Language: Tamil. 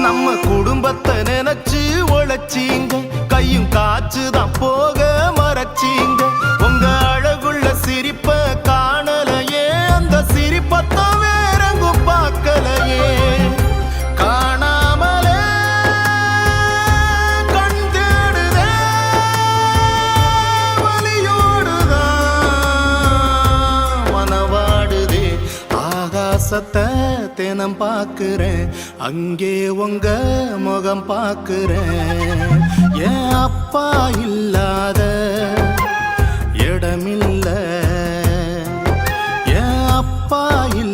நம்ம குடும்பத்தை நினைச்சு உழைச்சீங்க, கையும் காச்சுதான் போக மறைச்சீங்க. உங்க அழகுள்ள சிரிப்ப காணலையே, அந்த சிரிப்பத்தான் வேறெங்கும் பார்க்கலையே. காணாமலே கண் தேடுதே, வலியோடுதான் மனவாடுதே. ஆகாசத்தை தினம் பார்க்கிறேன், அங்கே உங்க முகம் பார்க்கிறேன். என் அப்பா இல்லாத இடமில்ல, என் அப்பா இல்ல